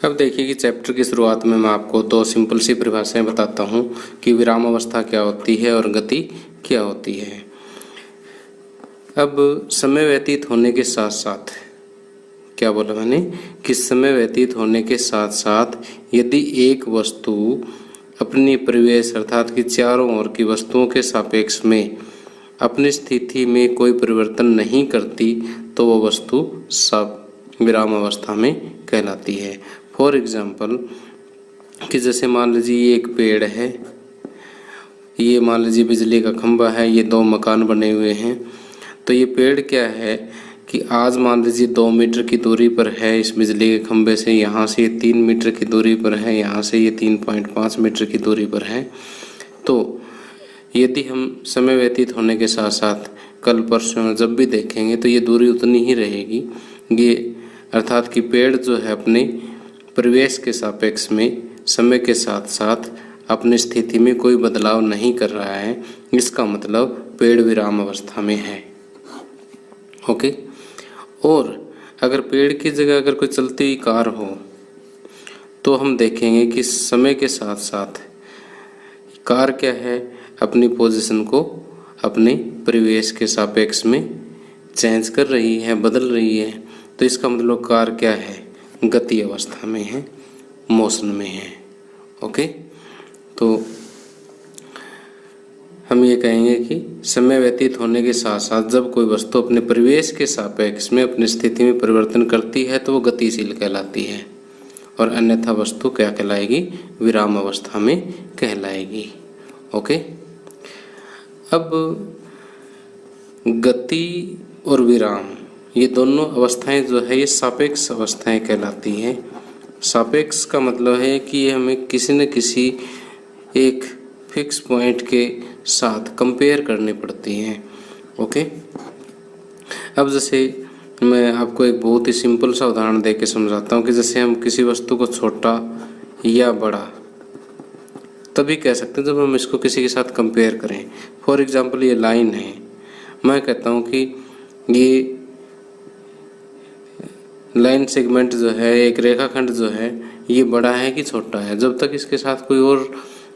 अब देखिए कि चैप्टर की शुरुआत में मैं आपको दो सिंपल सी परिभाषाएं बताता हूं कि विराम अवस्था क्या होती है और गति क्या होती है। अब समय व्यतीत होने के साथ साथ, क्या बोला मैंने, कि समय व्यतीत होने के साथ साथ यदि एक वस्तु अपनी परिवेश अर्थात कि चारों ओर की वस्तुओं के सापेक्ष में अपनी स्थिति में कोई परिवर्तन नहीं करती तो वह वस्तु विराम अवस्था में कहलाती है। फॉर एग्जाम्पल कि जैसे मान लीजिए ये एक पेड़ है, ये मान लीजिए बिजली का खंभा है, ये दो मकान बने हुए हैं। तो ये पेड़ क्या है कि आज मान लीजिए 2 मीटर की दूरी पर है इस बिजली के खंभे से, यहाँ से ये 3 मीटर की दूरी पर है, यहाँ से ये 3.5 मीटर की दूरी पर है। तो यदि हम समय व्यतीत होने के साथ साथ कल परसों जब भी देखेंगे तो ये दूरी उतनी ही रहेगी। ये अर्थात कि पेड़ जो है अपने परिवेश के सापेक्ष में समय के साथ साथ अपनी स्थिति में कोई बदलाव नहीं कर रहा है, इसका मतलब पेड़ विराम अवस्था में है। ओके। और अगर पेड़ की जगह अगर कोई चलती हुई कार हो तो हम देखेंगे कि समय के साथ साथ कार क्या है, अपनी पोजीशन को अपने परिवेश के सापेक्ष में चेंज कर रही है, बदल रही है। तो इसका मतलब कार क्या है, गति अवस्था में है, मोशन में है। ओके। तो हम ये कहेंगे कि समय व्यतीत होने के साथ साथ जब कोई वस्तु अपने परिवेश के सापेक्ष में अपनी स्थिति में परिवर्तन करती है तो वो गतिशील कहलाती है, और अन्यथा वस्तु क्या कहलाएगी, विराम अवस्था में कहलाएगी। ओके। अब गति और विराम ये दोनों अवस्थाएं जो है ये सापेक्ष अवस्थाएं कहलाती हैं। सापेक्ष का मतलब है कि ये हमें किसी न किसी एक फिक्स पॉइंट के साथ कंपेयर करनी पड़ती हैं। ओके। अब जैसे मैं आपको एक बहुत ही सिंपल सा उदाहरण दे के समझाता हूँ कि जैसे हम किसी वस्तु को छोटा या बड़ा तभी कह सकते हैं जब हम इसको किसी के साथ कंपेयर करें। फॉर एग्जांपल ये लाइन है, मैं कहता हूँ कि ये लाइन सेगमेंट जो है, एक रेखाखंड जो है, ये बड़ा है कि छोटा है। जब तक इसके साथ कोई और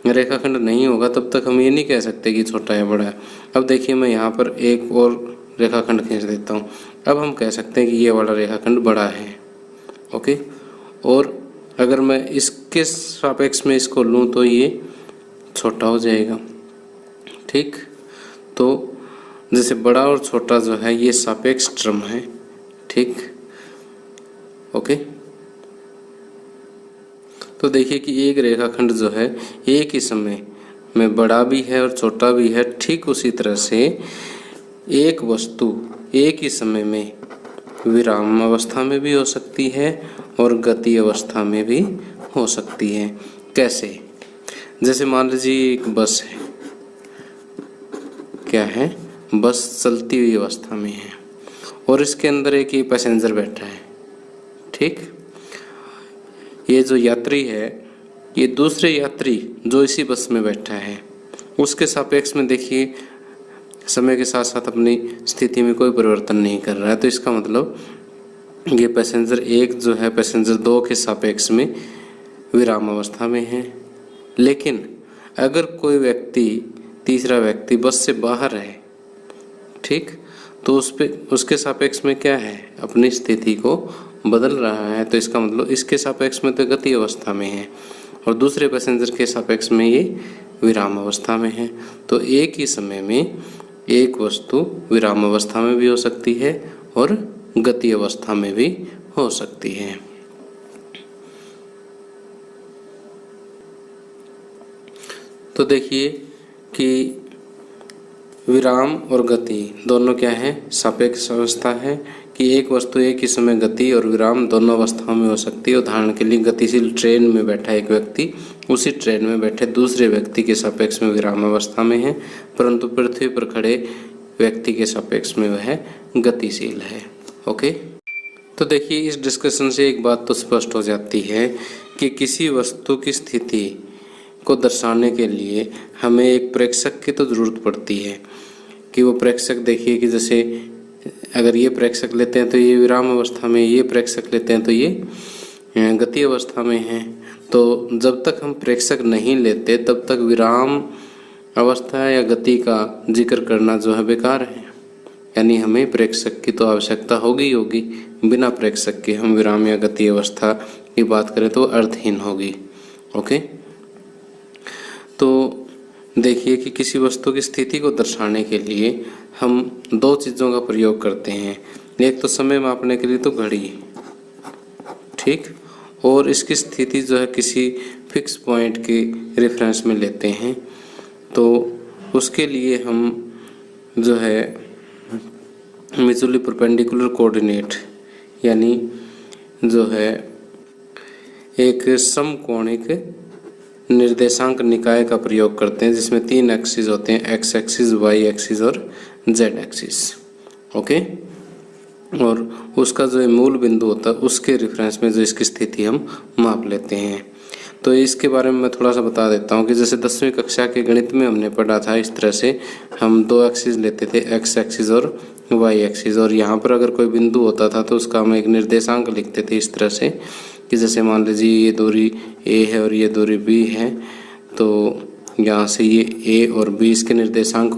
रेखाखंड नहीं होगा तब तक हम ये नहीं कह सकते कि छोटा है बड़ा है। अब देखिए मैं यहाँ पर एक और रेखाखंड खींच देता हूँ, अब हम कह सकते हैं कि ये वाला रेखाखंड बड़ा है। ओके। और अगर मैं इसके सापेक्ष में इसको लूँ तो ये छोटा हो जाएगा। ठीक। तो जैसे बड़ा और छोटा जो है ये सापेक्ष टर्म है। ठीक। ओके। तो देखिए कि एक रेखाखंड जो है एक ही समय में बड़ा भी है और छोटा भी है। ठीक उसी तरह से एक वस्तु एक ही समय में विराम अवस्था में भी हो सकती है और गति अवस्था में भी हो सकती है। कैसे? जैसे मान लीजिए एक बस है, क्या है, बस चलती हुई अवस्था में है और इसके अंदर एक ही पैसेंजर बैठा है। ठीक। ये जो यात्री है ये दूसरे यात्री जो इसी बस में बैठा है उसके सापेक्ष में देखिए समय के साथ साथ अपनी स्थिति में कोई परिवर्तन नहीं कर रहा है। तो इसका मतलब ये पैसेंजर एक जो है पैसेंजर दो के सापेक्ष में विराम अवस्था में है। लेकिन अगर कोई व्यक्ति, तीसरा व्यक्ति बस से बाहर है, ठीक, तो उसके सापेक्ष में क्या है, अपनी स्थिति को बदल रहा है। तो इसका मतलब इसके सापेक्ष में तो गति अवस्था में है और दूसरे पैसेंजर के सापेक्ष में ये विराम अवस्था में है। तो एक ही समय में एक वस्तु विराम अवस्था में भी हो सकती है और गति अवस्था में भी हो सकती है। तो देखिए कि विराम और गति दोनों क्या है, सापेक्ष अवस्था है कि एक वस्तु एक ही समय गति और विराम दोनों अवस्थाओं में हो सकती है। उदाहरण के लिए गतिशील ट्रेन में बैठा एक व्यक्ति उसी ट्रेन में बैठे दूसरे व्यक्ति के सापेक्ष में विराम अवस्था में है, परंतु पृथ्वी पर खड़े व्यक्ति के सापेक्ष में वह गतिशील है। ओके। तो देखिए इस डिस्कशन से एक बात तो स्पष्ट हो जाती है कि किसी वस्तु की स्थिति को दर्शाने के लिए हमें एक प्रेक्षक की तो ज़रूरत पड़ती है कि वो प्रेक्षक, देखिए कि जैसे अगर ये प्रेक्षक लेते हैं तो ये विराम अवस्था में, ये प्रेक्षक लेते हैं तो ये गति अवस्था में हैं, तो जब तक हम प्रेक्षक नहीं लेते तब तक विराम अवस्था या गति का जिक्र करना जो है बेकार है। यानी हमें प्रेक्षक की तो आवश्यकता होगी होगी, बिना प्रेक्षक के हम विराम या गति अवस्था की बात करें तो अर्थहीन होगी। ओके, तो देखिए कि किसी वस्तु की स्थिति को दर्शाने के लिए हम दो चीज़ों का प्रयोग करते हैं। एक तो समय मापने के लिए तो घड़ी, ठीक, और इसकी स्थिति जो है किसी फिक्स पॉइंट के रेफरेंस में लेते हैं। तो उसके लिए हम जो है म्यूचुअली परपेंडिकुलर कोऑर्डिनेट यानी जो है एक समकोणिक निर्देशांक निकाय का प्रयोग करते हैं, जिसमें 3 एक्सिस होते हैं, एक्स एक्सिस, वाई एक्सिस और जेड एक्सिस। ओके, और उसका जो मूल बिंदु होता है उसके रेफरेंस में जो इसकी स्थिति हम माप लेते हैं। तो इसके बारे में मैं थोड़ा सा बता देता हूँ कि जैसे 10वीं कक्षा के गणित में हमने पढ़ा था, इस तरह से हम 2 एक्सिस लेते थे, एक्स एक्सिस और वाई एक्सिस, और यहाँ पर अगर कोई बिंदु होता था तो उसका हम एक निर्देशांक लिखते थे इस तरह से कि जैसे मान लीजिए ये दूरी ए है और ये दूरी बी है, तो यहाँ से ये ए और बी इसके निर्देशांक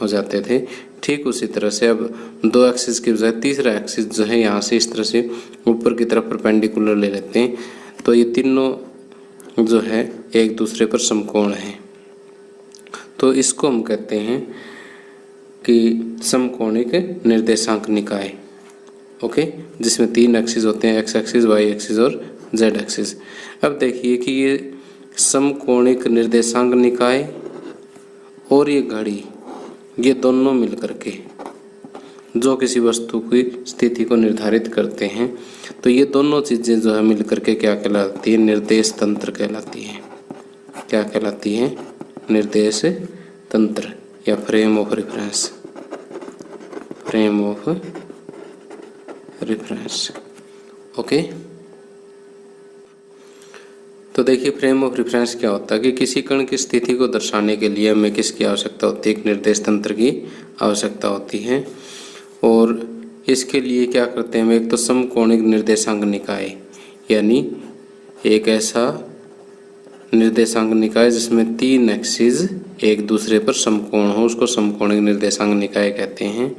हो जाते थे। ठीक उसी तरह से अब 2 एक्सिस के बजाय तीसरा एक्सिस जो है यहाँ से इस तरह से ऊपर की तरफ परपेंडिकुलर ले लेते हैं, तो ये तीनों जो है एक दूसरे पर समकोण है। तो इसको हम कहते हैं कि समकोणिक निर्देशांक निकाय। ओके, जिसमें 3 एक्सिस होते हैं, एक्स एक्सिस, वाई एक्सिस और जेड एक्सिस। अब देखिए कि ये समकोणिक निर्देशांक निकाय और ये घड़ी, ये दोनों मिलकर के जो किसी वस्तु की स्थिति को निर्धारित करते हैं, तो ये दोनों चीज़ें जो है मिलकर के क्या कहलाती है? निर्देश तंत्र कहलाती है। क्या कहलाती है? निर्देश तंत्र या frame of reference. Frame of reference. Okay, तो देखिए फ्रेम ऑफ रेफरेंस क्या होता है कि किसी कण की स्थिति को दर्शाने के लिए हमें किसकी आवश्यकता होती है? एक निर्देश तंत्र की आवश्यकता होती है। और इसके लिए क्या करते हैं हम? एक तो समकोणिक निर्देशांक निकाय, यानी एक ऐसा निर्देशांक निकाय जिसमें 3 एक्सिस एक दूसरे पर समकोण हो, उसको समकोणिक निर्देशांक निकाय कहते हैं।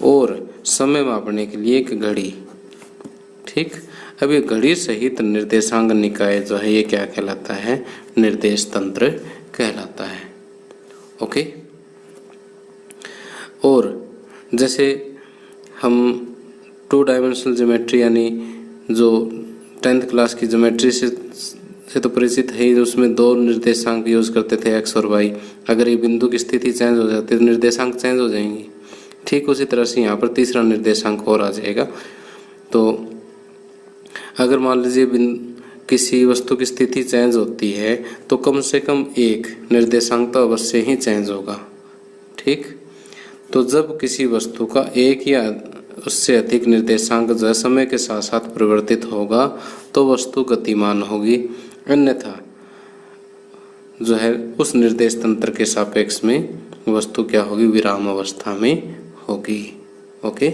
और समय मापने के लिए एक घड़ी। ठीक, अब ये घड़ी सहित निर्देशांक निकाय जो है ये क्या कहलाता है? निर्देश तंत्र कहलाता है। ओके, और जैसे हम 2 डायमेंशनल ज्योमेट्री यानी जो 10th क्लास की ज्योमेट्री से तो परिचित है ही, उसमें 2 निर्देशांक यूज करते थे, एक्स और वाई। अगर ये बिंदु की स्थिति चेंज हो जाती है तो निर्देशांक चेंज हो जाएंगी। ठीक उसी तरह से यहाँ पर तीसरा निर्देशांक और आ जाएगा। तो अगर मान लीजिए किसी वस्तु की स्थिति चेंज होती है तो कम से कम एक निर्देशांक तो अवश्य ही चेंज होगा। ठीक, तो जब किसी वस्तु का एक या उससे अधिक निर्देशांक जो है समय के साथ साथ परिवर्तित होगा तो वस्तु गतिमान होगी, अन्यथा जो है उस निर्देश तंत्र के सापेक्ष में वस्तु क्या होगी? विराम अवस्था में होगी। ओके,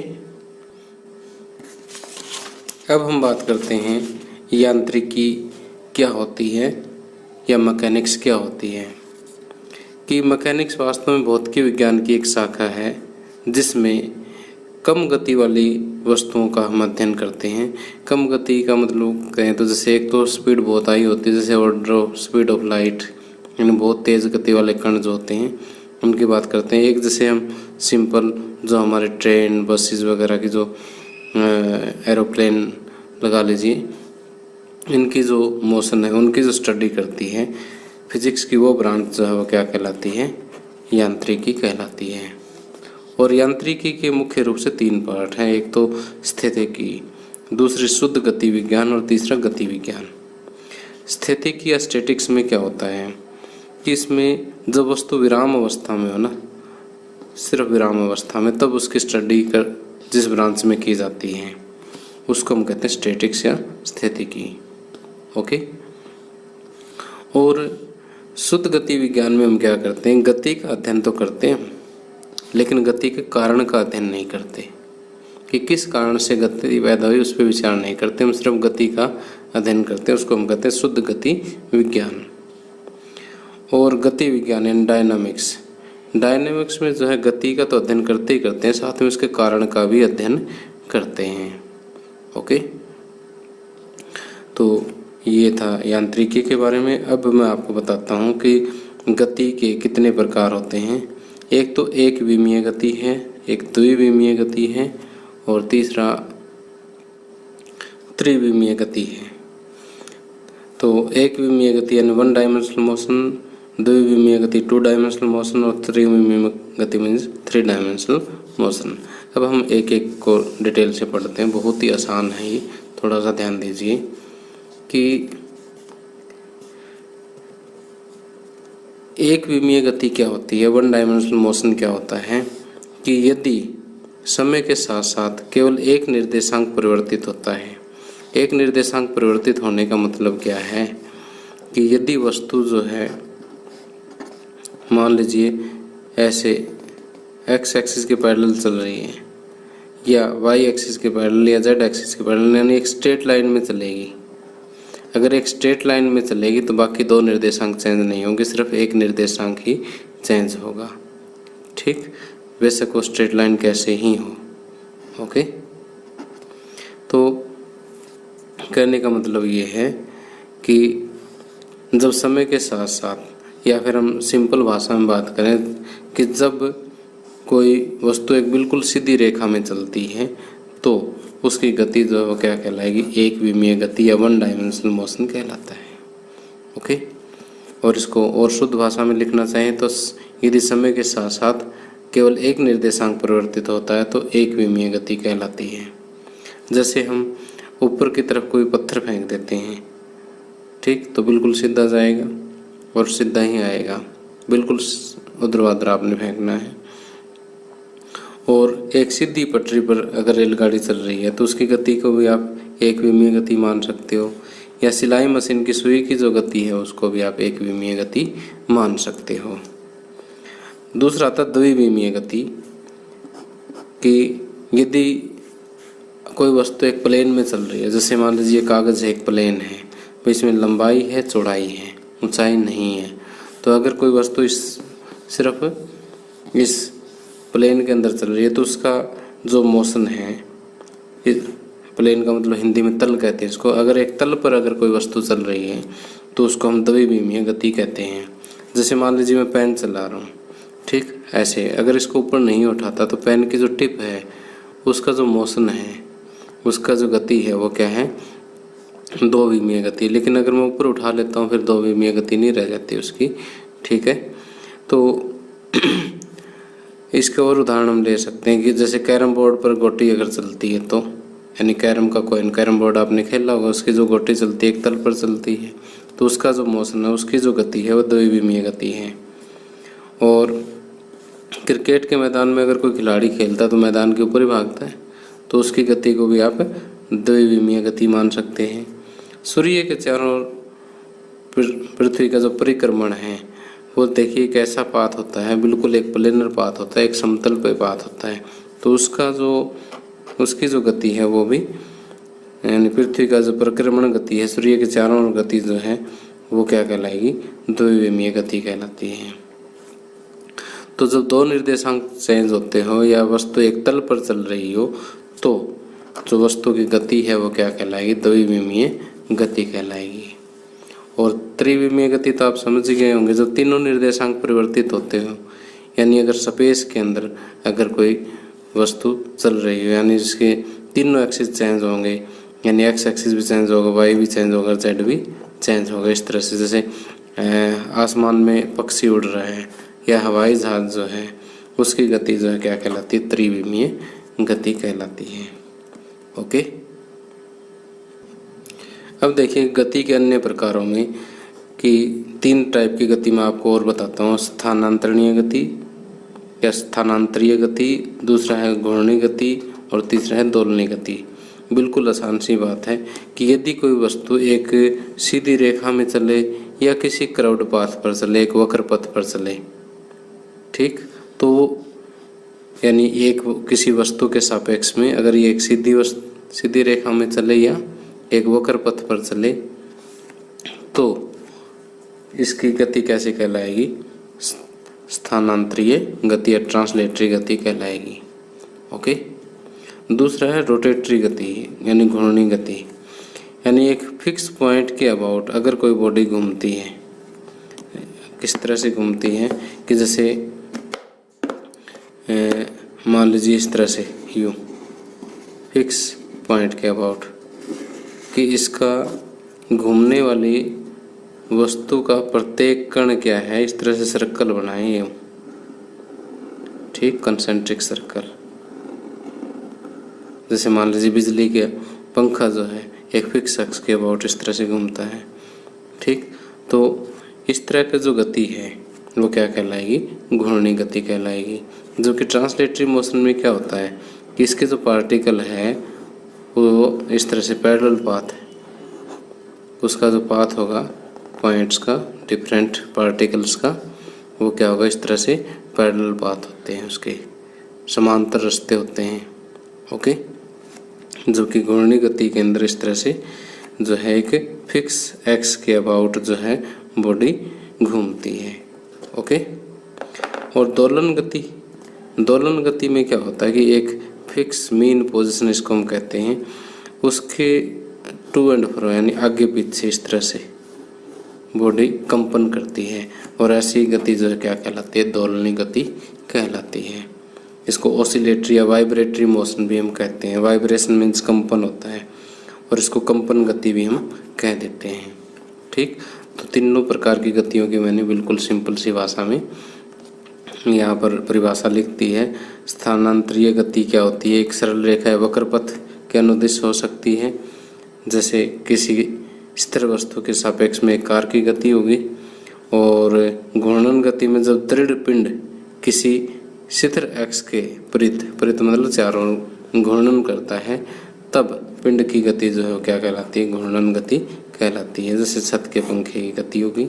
अब हम बात करते हैं यांत्रिकी क्या होती है या मैकेनिक्स क्या होती है। कि मैकेनिक्स वास्तव में भौतिकी विज्ञान की एक शाखा है जिसमें कम गति वाली वस्तुओं का हम अध्ययन करते हैं। कम गति का मतलब कहें तो जैसे एक तो स्पीड बहुत हाई होती है, जैसे order of speed of light, यानी बहुत तेज़ गति वाले कण जो होते हैं उनकी बात करते हैं। एक जैसे हम सिंपल जो हमारे ट्रेन, बसेस वगैरह की जो एरोप्लेन लगा लीजिए, इनकी जो मोशन है उनकी जो स्टडी करती है फिजिक्स की, वो ब्रांच जो है वो क्या कहलाती है? यांत्रिकी कहलाती है। और यांत्रिकी के मुख्य रूप से 3 पार्ट हैं। एक तो स्थितिकी, दूसरी शुद्ध गति विज्ञान और तीसरा गति विज्ञान। स्थितिकी या स्टैटिक्स में क्या होता है कि इसमें जब वस्तु विराम अवस्था में हो ना, सिर्फ विराम अवस्था में, तब उसकी स्टडी कर जिस ब्रांच में की जाती है उसको हम कहते हैं स्टैटिक्स या स्थितिकी। ओके, और शुद्ध गति विज्ञान में हम क्या करते हैं? गति का अध्ययन तो करते हैं लेकिन गति के कारण का अध्ययन नहीं करते। कि किस कारण से गति पैदा हुई उस पर विचार नहीं करते, हम सिर्फ गति का अध्ययन करते हैं। उसको हम कहते हैं शुद्ध गति विज्ञान। और गति विज्ञान यानी डायनामिक्स, डायनामिक्स में जो है गति का तो अध्ययन करते ही करते हैं, साथ में उसके कारण का भी अध्ययन करते हैं। ओके, तो ये था यांत्रिकी के बारे में। अब मैं आपको बताता हूँ कि गति के कितने प्रकार होते हैं। एक तो एक विमीय गति है, एक द्विविमीय गति है, और तीसरा त्रिविमीय गति है। तो एक विमीय गति यानी 1 डायमेंशनल मोशन, द्विविमीय गति 2 डायमेंशनल मोशन, और त्रिविमीय गति मीन्स 3 डायमेंशनल मोशन। अब हम एक एक को डिटेल से पढ़ते हैं, बहुत ही आसान है ये, थोड़ा सा ध्यान दीजिए कि एक विमीय गति क्या होती है, 1 डायमेंशनल मोशन क्या होता है कि यदि समय के साथ साथ केवल एक निर्देशांक परिवर्तित होता है। एक निर्देशांक परिवर्तित होने का मतलब क्या है कि यदि वस्तु जो है, मान लीजिए ऐसे एक्स एक्सिस के पैरेलल चल रही है, या वाई एक्सिस के पैरेलल, या जेड एक्सिस के पैरेलल, यानी एक स्ट्रेट लाइन में चलेगी। अगर एक स्ट्रेट लाइन में चलेगी तो बाकी 2 निर्देशांक चेंज नहीं होंगे, सिर्फ एक निर्देशांक ही चेंज होगा। ठीक, बेशक वो स्ट्रेट लाइन कैसे ही हो। ओके, तो कहने का मतलब ये है कि जब समय के साथ साथ, या फिर हम सिंपल भाषा में बात करें कि जब कोई वस्तु एक बिल्कुल सीधी रेखा में चलती है तो उसकी गति जो है वो क्या कहलाएगी, एक विमीय गति या 1 डायमेंशनल मोशन कहलाता है। ओके, और इसको और शुद्ध भाषा में लिखना चाहें तो यदि समय के साथ साथ केवल एक निर्देशांक परिवर्तित होता है तो एक विमीय गति कहलाती है। जैसे हम ऊपर की तरफ कोई पत्थर फेंक देते हैं, ठीक, तो बिल्कुल सीधा जाएगा और सीधा ही आएगा, बिल्कुल ऊर्ध्वाधर आपने फेंकना है। और एक सीधी पटरी पर अगर रेलगाड़ी चल रही है तो उसकी गति को भी आप एक विमीय गति मान सकते हो, या सिलाई मशीन की सुई की जो गति है उसको भी आप एक विमीय गति मान सकते हो। दूसरा आता द्विविमीय गति कि यदि कोई वस्तु एक प्लेन में चल रही है, जैसे मान लीजिए कागज़ एक प्लेन है, तो इसमें लंबाई है, चौड़ाई है, ऊंचाई नहीं है, तो अगर कोई वस्तु सिर्फ इस प्लेन के अंदर चल रही है तो उसका जो मोशन है, प्लेन का मतलब हिंदी में तल कहते हैं इसको, अगर एक तल पर अगर कोई वस्तु चल रही है तो उसको हम द्विविमीय गति कहते हैं। जैसे मान लीजिए मैं पेन चला रहा हूँ, ठीक, ऐसे अगर इसको ऊपर नहीं उठाता तो पेन की जो टिप है उसका जो मोशन है, उसका जो गति है वो क्या है, 2 विमीय गति। लेकिन अगर मैं ऊपर उठा लेता हूँ फिर 2 विमीय गति नहीं रह जाती उसकी। ठीक है, तो इसके और उदाहरण हम ले सकते हैं कि जैसे कैरम बोर्ड पर गोटी अगर चलती है तो, यानी कैरम का कॉइन, कैरम बोर्ड आपने खेला होगा, उसकी जो गोटी चलती है एक तल पर चलती है तो उसका जो मोशन है, उसकी जो गति है वो द्विविमीय गति है। और क्रिकेट के मैदान में अगर कोई खिलाड़ी खेलता है तो मैदान के ऊपर ही भागता है तो उसकी गति को भी आप द्विविमीय गति मान सकते हैं। सूर्य के चारों ओर पृथ्वी का जो परिक्रमण है वो देखिए कैसा पाथ होता है, बिल्कुल एक प्लेनर पाथ होता है, एक समतल पे पाथ होता है, तो उसकी जो गति है वो भी, यानी पृथ्वी का जो परिक्रमण गति है, सूर्य के चारों ओर गति जो है वो क्या कहलाएगी, द्विविमीय गति कहलाती है। तो जब 2 निर्देशांक चेंज होते हो या वस्तु एक तल पर चल रही हो तो जो वस्तु की गति है वो क्या कहलाएगी, द्विविमीय गति कहलाएगी। और त्रिविमीय गति तो आप समझ गए होंगे, जब तीनों निर्देशांक परिवर्तित होते हो, यानी अगर स्पेस के अंदर अगर कोई वस्तु चल रही हो, यानी जिसके तीनों एक्सिस चेंज होंगे, यानी एक्स एक्सिस भी चेंज होगा, वाई भी चेंज होगा, जेड भी चेंज होगा। इस तरह से जैसे आसमान में पक्षी उड़ रहा है या हवाई जहाज जो है उसकी गति जो है क्या कहलाती है, त्रिविमीय गति कहलाती है। ओके, अब देखिए गति के अन्य प्रकारों में कि 3 टाइप की गति मैं आपको और बताता हूँ। स्थानांतरणीय गति या स्थानांतरीय गति, दूसरा है घूर्णी गति और तीसरा है दोलनीय गति। बिल्कुल आसान सी बात है कि यदि कोई वस्तु एक सीधी रेखा में चले या किसी कर्व्ड पाथ पर चले, एक वक्र पथ पर चले, ठीक, तो यानी एक किसी वस्तु के सापेक्ष में अगर ये एक सीधी रेखा में चले या एक वक्र पथ पर चले तो इसकी गति कैसे कहलाएगी? स्थानांतरीय गति या ट्रांसलेटरी गति कहलाएगी। ओके। दूसरा है रोटेटरी गति यानी घूर्णी गति, यानी एक फिक्स पॉइंट के अबाउट अगर कोई बॉडी घूमती है, किस तरह से घूमती है कि जैसे मान लीजिए इस तरह से यूँ फिक्स पॉइंट के अबाउट कि इसका घूमने वाली वस्तु का प्रत्येक कण क्या है, इस तरह से सर्कल बनाएं यूँ, ठीक, कंसेंट्रिक सर्कल। जैसे मान लीजिए बिजली के पंखा जो है एक फिक्स अक्ष के अबाउट इस तरह से घूमता है, ठीक। तो इस तरह की जो गति है वो क्या कहलाएगी? घूर्णी गति कहलाएगी। जो कि ट्रांसलेटरी मोशन में क्या होता है कि इसके जो पार्टिकल है वो इस तरह से पैरेलल पाथ है, उसका जो पाथ होगा पॉइंट्स का, डिफरेंट पार्टिकल्स का, वो क्या होगा? इस तरह से पैरेलल पाथ होते हैं, उसके समांतर रास्ते होते हैं। ओके। जो कि घूर्णी गति के अंदर इस तरह से जो है एक फिक्स एक्स के अबाउट जो है बॉडी घूमती है। ओके। और दोलन गति में क्या होता है कि एक फिक्स मीन पोजीशन इसको हम कहते हैं, उसके टू एंड फ्रो यानी आगे पीछे इस तरह से बॉडी कंपन करती है और ऐसी गति जो है क्या कहलाती है? दोलनी गति कहलाती है। इसको ऑसिलेटरी या वाइब्रेटरी मोशन भी हम कहते हैं। वाइब्रेशन मीन्स कंपन होता है और इसको कंपन गति भी हम कह देते हैं, ठीक। तो तीनों प्रकार की गतियों की मैंने बिल्कुल सिंपल सी भाषा में यहाँ पर परिभाषा लिख दी है। स्थानांतरीय गति क्या होती है? एक सरल रेखा या वक्र पथ के अनुदिश हो सकती है, जैसे किसी स्थिर वस्तु के सापेक्ष में एक कार की गति होगी। और घूर्णन गति में जब दृढ़ पिंड किसी शिथिल अक्ष के परित मतलब चारों घूर्णन करता है तब पिंड की गति जो है वो क्या कहलाती है? घूर्णन गति कहलाती है। जैसे छत के पंखे की गति होगी।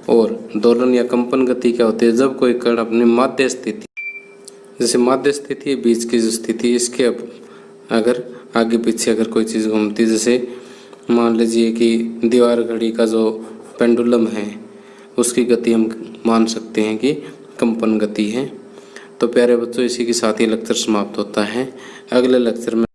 और दोलन या कंपन गति क्या होती है? जब कोई कण अपनी माध्य स्थिति, जैसे माध्य स्थिति है बीच की जो स्थिति, इसके अगर आगे पीछे अगर कोई चीज़ घूमती, जैसे मान लीजिए कि दीवार घड़ी का जो पेंडुलम है उसकी गति हम मान सकते हैं कि कंपन गति है। तो प्यारे बच्चों, इसी के साथ ही लेक्चर समाप्त होता है। अगले लेक्चर में